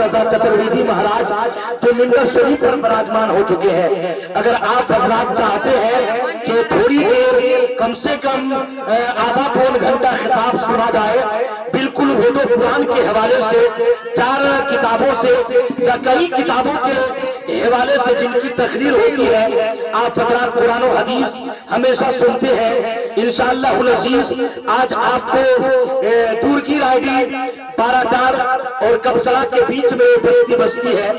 رضا چترویدی مہاراج جو منبر شریف پر براجمان ہو چکے ہیں، اگر آپ حضرات چاہتے ہیں کہ تھوڑی دیر کم سے کم آدھا پون گھنٹہ خطاب سنا جائے، بالکل وید و قرآن کے حوالے سے، 4 کتابوں سے یا کئی کتابوں کے حوالے سے جن کی تقریر ہوتی ہے، آپ حضرات قرآن و حدیث ہمیشہ سنتے ہیں، انشاءاللہ العزیز آج آپ کو دور کی رائیڈی 12 اور کبسڑا کے بیچ میں بستی بستی ہے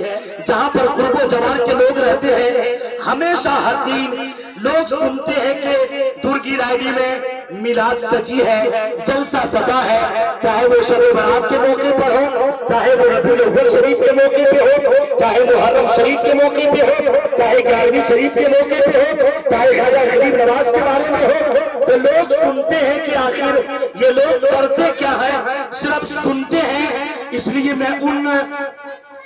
جہاں پر قرب و جوار کے لوگ رہتے ہیں، ہمیشہ ہر دن لوگ سنتے ہیں کہ ترکی رائیڈی میں میلاد سجی ہے، جلسہ سجا ہے، چاہے وہ شب برات کے موقع پر ہو، چاہے وہ ربیع الاول شریف کے موقع پہ ہو، چاہے محرم شریف کے موقع پہ ہو، چاہے 11ویں شریف کے موقع پہ ہو، چاہے خواجہ غریب نواز کے بارے میں ہو، تو لوگ سنتے ہیں کہ آخر یہ لوگ کرتے کیا ہے، صرف سنتے ہیں۔ اس لیے میں ان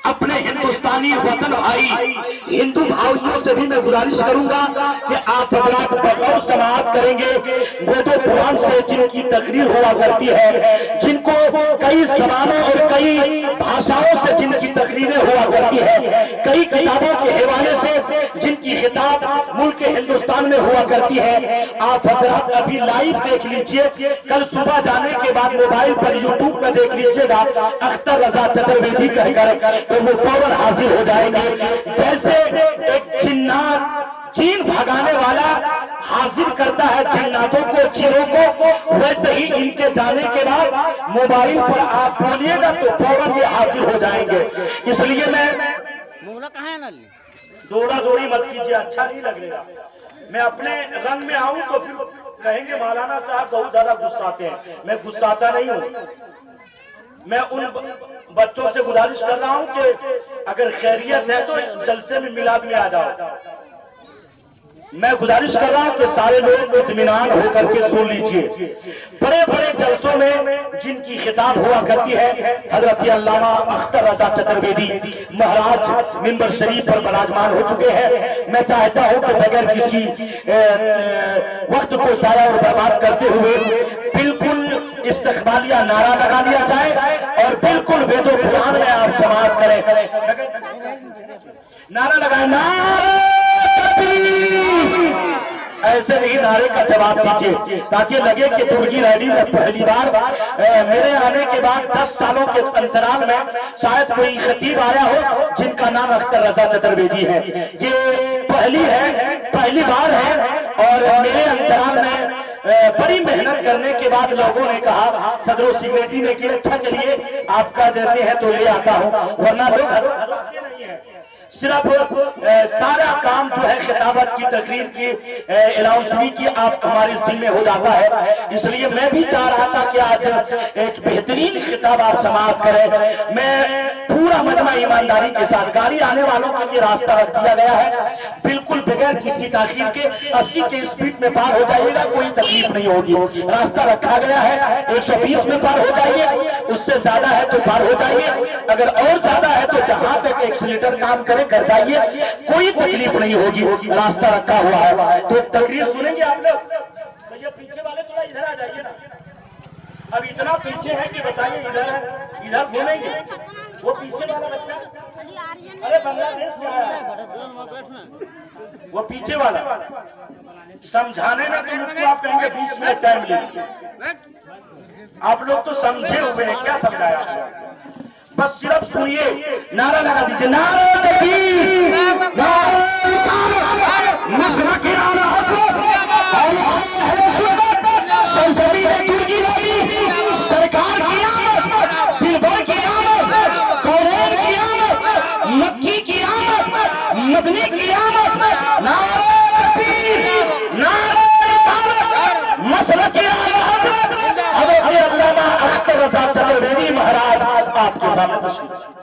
اپنے ہندوستانی وطن بھائی ہندو بھائیوں سے بھی میں گزارش کروں گا کہ آپ حضرات بغور سماعت کریں گے وید و قرآن سے جن کی تقریر ہوا کرتی ہے، جن کو کئی زبانوں اور کئی بھاشاؤں سے جن کی تقریریں ہوا کرتی ہے، کئی کتابوں کے حوالے سے جن کی خطاب ملک ہندوستان میں ہوا کرتی ہے، آپ حضرات ابھی لائیو دیکھ لیجئے، کل صبح جانے کے بعد موبائل پر یوٹیوب پر دیکھ لیجئے گا اختر رضا چترویدی کہہ کر تو وہ فوراً حاضر ہو جائیں گے۔ جیسے ایک جنات جین بھگانے والا حاضر کرتا ہے جناتوں کو، چیروں کو، ویسے ہی ان کے جانے کے بعد موبائل پر آپ بولیے گا تو فوراً یہ حاضر ہو جائیں گے۔ اس لیے میں دوڑا دوڑی مت کیجیے، اچھا نہیں لگے گا۔ میں اپنے رنگ میں آؤں تو پھر کہیں گے مولانا صاحب بہت زیادہ غصاتے ہیں، میں غصاتا نہیں ہوں۔ میں ان بچوں سے گزارش کر رہا ہوں کہ اگر خیریت ہے تو جلسے میں میلاد میں آ جاؤ۔ میں گزارش کر رہا ہوں کہ سارے لوگ اطمینان ہو کر کے سن لیجئے۔ بڑے بڑے جلسوں میں جن کی خطاب ہوا کرتی ہے، حضرت علامہ اختر رضا چترویدی مہاراج منبر شریف پر براجمان ہو چکے ہیں۔ میں چاہتا ہوں کہ بغیر کسی وقت کو ضائع اور برباد کرتے ہوئے بالکل استقبالیہ نعرہ لگا لیا جائے اور بالکل وید و قرآن میں آپ سماعت کریں۔ نعرہ لگائیں، نعرہ تکبیر، ایسے نہیں نعرے کا جواب دیجئے تاکہ لگے کہ ترکی ریڈی میں پہلی بار میرے آنے کے بعد 10 سالوں کے انترال میں شاید کوئی خطیب آیا ہو جن کا نام اختر رضا چترویدی ہے۔ یہ پہلی بار ہے اور میرے انترال میں بڑی محنت کرنے کے بعد لوگوں نے کہا، صدر و سیکریٹری نے کہ اچھا چلیے آپ کا دیتے ہیں تو لے آتا ہوں، ورنہ لوگ نہیں ہے۔ صرف سارا کام جو ہے خطابت کی، تقریر کی، اناؤنسری کی آپ ہمارے ذمہ ہو جاتا ہے۔ اس لیے میں بھی چاہ رہا تھا کہ آج ایک بہترین خطاب آپ سماعت کریں۔ میں پورا مجمع ایمانداری کے ساتھ، گاڑی آنے والوں کے لیے راستہ رکھ دیا گیا ہے، بالکل بغیر کسی تاخیر کے 80 کے اسپیڈ میں پار ہو جائیے گا، کوئی تکلیف نہیں ہوگی۔ راستہ رکھا گیا ہے 120 میں پار ہو جائیے، اس سے زیادہ ہے تو پار ہو جائیے، اگر اور زیادہ ہے تو جہاں تک ایکسیلیٹر کام کرے کر جائیے، کوئی تکلیف نہیں ہوگی، راستہ رکھا ہوا ہے۔ تو تقریر سنیں گے آپ لوگ؟ یہ پیچھے والے تھوڑا ادھر آ جائیے نا، اب اتنا پیچھے ہے کہ بتائیے ادھر بولیں گے۔ وہ پیچھے والا بچہ ارے بنگلہ دیش سے آیا ہے، وہ پیچھے والا سمجھانے میں تو مجھ کو آپ کہیں گے 20 منٹ ٹائم لے، آپ لوگ تو سمجھے ہوئے ہیں، کیا سمجھایا؟ بس صرف سنیے، نعرہ لگا دیجئے، نعرہ تکبیر، نعرہ رسالت، مشرق اعلی حضرت سرزمین ترکی والی سرکار کی آمد، دلبر کی آمد، کونین کی آمد، مکی کی آمد، مدنی کی آمد، نعرہ تکبیر، نعرہ رسالت، مشرق اعلی حضرت حضرت علامہ اختر رضا چترویدی مہاراج آپ کے سامنے تشریف۔